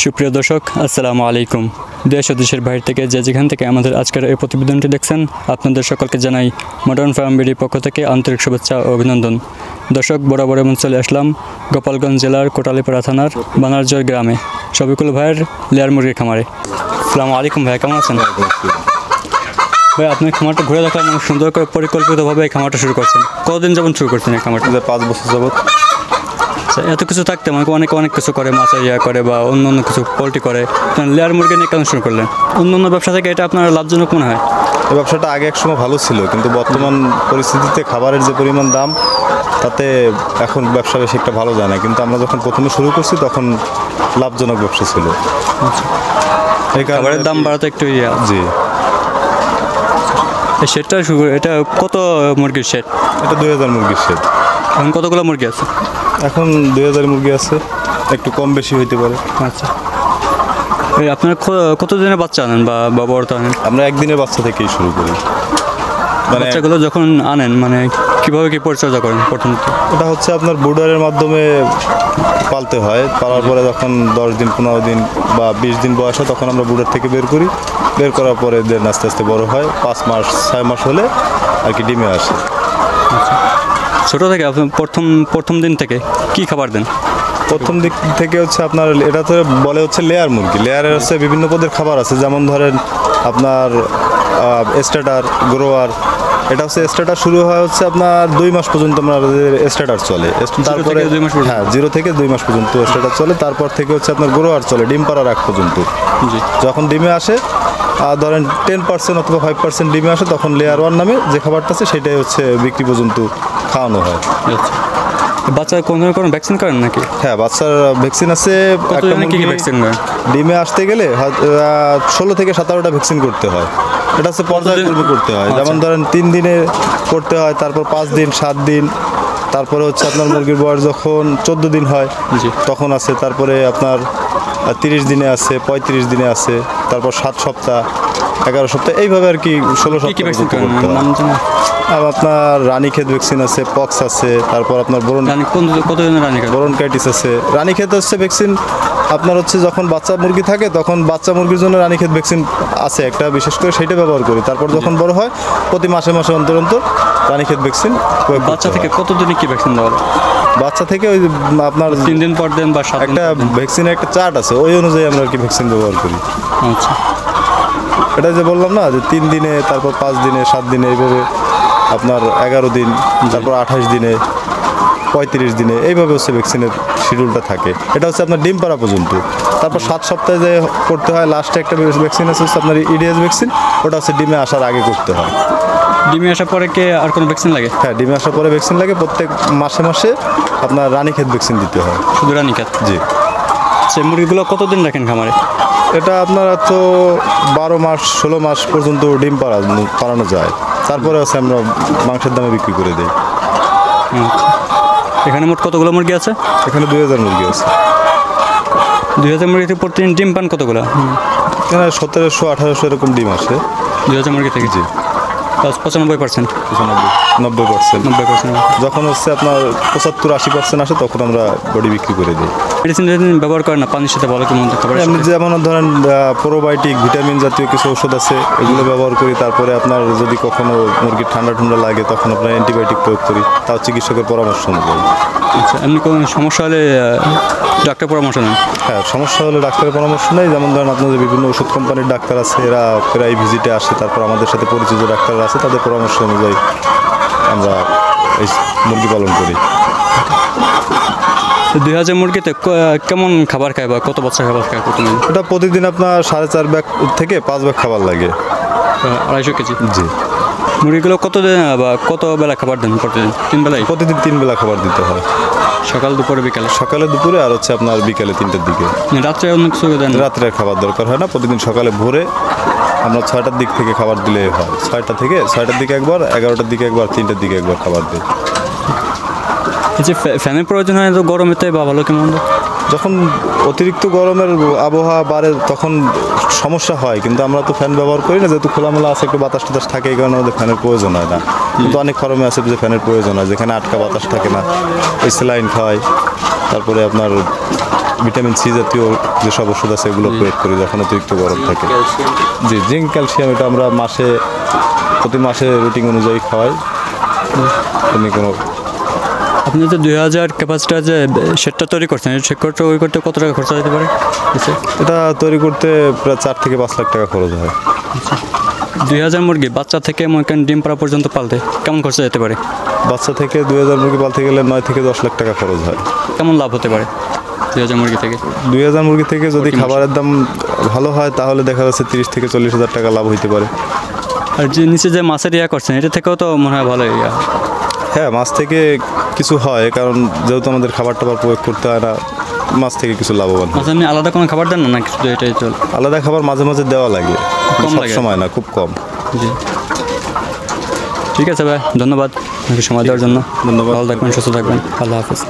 সুপ্রিয় দর্শক, আসসালামু আলাইকুম। দেশ ও দেশের বাইরে থেকে যেখান থেকে আমাদের আজকের এই প্রতিবেদনটি দেখছেন, আপনাদের সকলকে জানাই মডার্ন ফার্ম বিডির পক্ষ থেকে আন্তরিক শুভেচ্ছা ও অভিনন্দন। দর্শক, বরাবর এমন চলে আসলাম গোপালগঞ্জ জেলার কোটালীপাড়া থানার বানারজোর গ্রামে শফিকুল ভাইয়ের লেয়ার মুরগির খামারে। আসসালামু আলাইকুম ভাই, কেমন আছেন? ভাই, আপনি খামারটা ঘুরে দেখলাম, অনেক সুন্দর করে পরিকল্পিতভাবে এই খামারটা শুরু করছেন। কতদিন যাবত শুরু করছেন এই খামারটা? 5 বছর যাবত। এত কিছু থাকতে অনেকে অনেক কিছু করে, মাছ করে বা অন্য অন্য কিছু পোলট্রি করে, লেয়ার মুরগি নিয়ে কেন শুরু করলেন? অন্য অন্য ব্যবসা থেকে এটা আপনার লাভজনক মনে হয়? এই ব্যবসাটা আগে এক সময় ভালো ছিল, কিন্তু বর্তমান পরিস্থিতিতে খাবারের যে পরিমাণ দাম, তাতে এখন ব্যবসা বেশি একটা ভালো যায় না। কিন্তু আমরা যখন প্রথমে শুরু করছি তখন লাভজনক ব্যবসা ছিল। এই খাবারের দাম বাড়াতে একটু জি। এই শেডটা এটা কত মুরগির শেড? এটা 2000 মুরগির শেড। এখন কতগুলো মুরগি আছে? এখন 2000 মুরগি আছে, একটু কম বেশি হইতে পারে। আচ্ছা, এই আপনারা কত দিনের বাচ্চা আনেন বা বড় আনেন? আমরা একদিনের বাচ্চা থেকেই শুরু করি। মানে বাচ্চাগুলো যখন আনেন কীভাবে কী পরিচর্যা করেন? প্রথমত এটা হচ্ছে আপনার ব্রুডারের মাধ্যমে পালতে হয়। পালার পরে যখন 10 দিন 15 দিন বা 20 দিন বয়স হয় তখন আমরা ব্রুডার থেকে বের করি। বের করার পরে আস্তে আস্তে বড় হয়। 5 মাস 6 মাস হলে আর কি ডিমে আসে। আচ্ছা, ছোটো থেকে আপনি প্রথম দিন থেকে কী খাবার দেন? প্রথম দিক থেকে হচ্ছে আপনার এটা তো বলে হচ্ছে লেয়ার মুরগি। লেয়ারের হচ্ছে বিভিন্ন পদের খাবার আছে, যেমন ধরেন আপনার স্টার্টার, গ্রোয়ার। এটা হচ্ছে স্টার্টার শুরু হয় হচ্ছে আপনার 2 মাস পর্যন্ত আমাদের স্টার্টার চলে। তারপরে হ্যাঁ, 0 থেকে 2 মাস পর্যন্ত স্টার্টার চলে। তারপর থেকে হচ্ছে আপনার গ্রোয়ার চলে ডিম পাড়ার আগ পর্যন্ত। যখন ডিমে আসে ধরেন 10% অথবা 5% ডিমে আসে, তখন লেয়ার 1 নামে যে খাবারটা আছে সেটাই হচ্ছে বিক্রি পর্যন্ত খাওয়ানো হয়। বাচ্চার কোনো ভ্যাকসিন করেন নাকি? হ্যাঁ, বাচ্চার ভ্যাকসিন আছে। ভ্যাকসিন ডিমে আসতে গেলে 16 থেকে 17টা ভ্যাকসিন করতে হয়। এটা হচ্ছে পর্যায়ক্রমে করতে হয়। যেমন ধরেন 3 দিনে করতে হয়, তারপর 5 দিন, 7 দিন, তারপরে হচ্ছে আপনার মুরগির বয়স যখন 14 দিন হয় তখন আছে, তারপরে আপনার 30 দিনে আছে, 35 দিনে আছে, তারপর 7 সপ্তাহ, 11 সপ্তাহ, এইভাবে আর কি 16 সপ্তাহ করতে হয়। আর আপনার রানীক্ষেত ভ্যাকসিন আছে, পক্স আছে, তারপর আপনার ব্রনকাইটিস আছে। রানীক্ষেত হচ্ছে ভ্যাকসিন আপনার হচ্ছে যখন বাচ্চা মুরগি থাকে তখন বাচ্চা মুরগির জন্য রানীক্ষেত ভ্যাকসিন আছে একটা, বিশেষ করে সেইটা ব্যবহার করি। তারপর যখন বড় হয় প্রতি মাসে মাসে অন্তর অন্তর রানীক্ষেত ভ্যাকসিন। বাচ্চা থেকে কতদিনে কি ভ্যাকসিন দেওয়া? বাচ্চা থেকে ওই আপনার 3 দিন পর দেন বা 7 দিন? একটা ভ্যাকসিনের একটা চার্ট আছে, ওই অনুযায়ী আমরা আর কি ভ্যাকসিন ব্যবহার করি। আচ্ছা, এটা যে বললাম না যে 3 দিনে, তারপর 5 দিনে, 7 দিনে, এইভাবে আপনার 11 দিন, তারপর 28 দিনে, 35 দিনে, এইভাবে হচ্ছে ভ্যাকসিনের শিডিউলটা থাকে। এটা হচ্ছে আপনার ডিম পাড়া পর্যন্ত। তারপর 7 সপ্তাহে যে করতে হয় লাস্টে একটা ভ্যাকসিন আছে হচ্ছে আপনার ইডিএস ভ্যাকসিন। ওটা হচ্ছে ডিমে আসার আগে করতে হয়। ডিমে আসার পরে কি আর কোনো ভ্যাকসিন লাগে? হ্যাঁ, ডিমে আসার পরে ভ্যাকসিন লাগে। প্রত্যেক মাসে মাসে আপনার রানীক্ষেত ভ্যাকসিন দিতে হয়। শুধু রানীক্ষেত? জি। সেই মুরগিগুলো কতদিন রাখেন খামারে? এটা আপনারা তো 12 মাস 16 মাস পর্যন্ত ডিম পাড়ানো যায়। তারপরে হচ্ছে আমরা মাংসের দামে বিক্রি করে দিই। এখানে মোট কতগুলো মুরগি আছে? এখানে 2000 মুরগি আছে। 2000 মুরগিতে প্রতিদিন ডিম পান কতগুলো? এখানে 1700-1800 এরকম ডিম আসে 2000 মুরগি থেকে। জি। 95%? 90%। যখন হচ্ছে আপনার 75-80% আসে তখন আমরা বডি বিক্রি করে দিই। মেডিসিন ব্যবহার করেন না পানির সাথে? ভালো কেমন খাবার? এমনি যেমন ধরেন প্রোবায়োটিক, ভিটামিন জাতীয় কিছু ওষুধ আছে, এগুলো ব্যবহার করি। তারপরে আপনার যদি কখনো মুরগির ঠান্ডা লাগে তখন আপনার অ্যান্টিবায়োটিক প্রয়োগ করি, তাও চিকিৎসকের পরামর্শ অনুযায়ী। আচ্ছা, এমনি কোনো সমস্যা হলে ডাক্তার পরামর্শ নেন? হ্যাঁ, সমস্যা হলে ডাক্তারের পরামর্শ নেই। যেমন ধরেন আপনাদের বিভিন্ন ওষুধ কোম্পানির ডাক্তার আছে, এরা প্রায় ভিজিটে আসে। তারপর আমাদের সাথে পরিচিত ডাক্তার আছে, তাদের পরামর্শ অনুযায়ী আমরা এই মুরগি পালন করি। 2000 মুরগিতে কেমন খাবার খায় বা কত বাচ্চা খাবার খায় প্রতিদিন? এটা প্রতিদিন আপনার 4.5 ব্যাগ থেকে 5 ব্যাগ খাবার লাগে। 250 কেজি? জি। মুরগিগুলো কত বেলা খাবার দেন প্রতিদিন? 3 বেলায়? প্রতিদিন 3 বেলা খাবার দিতে হয়। সকাল, দুপুরে, বিকালে? সকালে, দুপুরে, আর হচ্ছে আপনার বিকালে 3টার দিকে। রাত্রে অন্য কিছু দেন? রাত্রে খাবার দরকার হয় না। প্রতিদিন সকালে ভোরে আমরা 6টার দিক থেকে খাবার দিলে হয়। 6টার দিকে একবার, 11টার দিকে একবার, 3টার দিকে একবার খাবার দিই। এই যে ফ্যানের প্রয়োজন হয় তো গরমেতে বা ভালো কেমন? যখন অতিরিক্ত গরমের আবহাওয়া বাড়ে তখন সমস্যা হয়, কিন্তু আমরা তো ফ্যান ব্যবহার করি না, যেহেতু খোলামেলা আছে, একটু বাতাস টাতাস থাকে, এই কারণে আমাদের ফ্যানের প্রয়োজন হয় না। কিন্তু অনেক ফার্মে আছে যে ফ্যানের প্রয়োজন হয়, যেখানে আটকা বাতাস থাকে না, ওই স্যালাইন খাওয়াই। তারপরে আপনার ভিটামিন সি জাতীয় যেসব ওষুধ আছে এগুলো প্রয়োগ করি যখন অতিরিক্ত গরম থাকে। জি, জিঙ্ক ক্যালসিয়াম এটা আমরা প্রতি মাসে রুটিন অনুযায়ী খাওয়াই। এমনি কোনো আপনি যে 2000 ক্যাপাসিটার যে শেডটা তৈরি করছেন, এই শেড তৈরি করতে কত টাকা খরচা যেতে পারে? এটা তৈরি করতে প্রায় 4 থেকে 5 লাখ টাকা খরচ হয়। 2000 মুরগি বাচ্চা থেকে মনে করেন ডিম পাড়া পর্যন্ত পালতে কেমন খরচা যেতে পারে? বাচ্চা থেকে 2000 মুরগি পালতে গেলে 9 থেকে 10 লাখ টাকা খরচ হয়। কেমন লাভ হতে পারে 2000 মুরগি থেকে? 2000 মুরগি থেকে যদি খাবারের দাম ভালো হয় তাহলে দেখা যাচ্ছে 30 থেকে 40 হাজার টাকা লাভ হইতে পারে। আর যে নিচে যে মাছের ইয়া করছেন এটা থেকেও তো মনে হয় ভালো ইয়া। হ্যাঁ, মাছ থেকে কিছু হয়, কারণ যেহেতু আমাদের খাবার টাবার প্রয়োগ করতে হয় না, মাছ থেকে কিছু লাভবান হয়। মাছ আপনি আলাদা কোনো খাবার দেন না নাকি শুধু এটাই চল? আলাদা খাবার মাঝে মাঝে দেওয়া লাগে, কম সব লাগে? সময় না, খুব কম। জি, ঠিক আছে ভাই, ধন্যবাদ আপনাকে সময় দেওয়ার জন্য। ধন্যবাদ। ভালো থাকবেন, সুস্থ থাকবেন, আল্লাহ হাফিজ।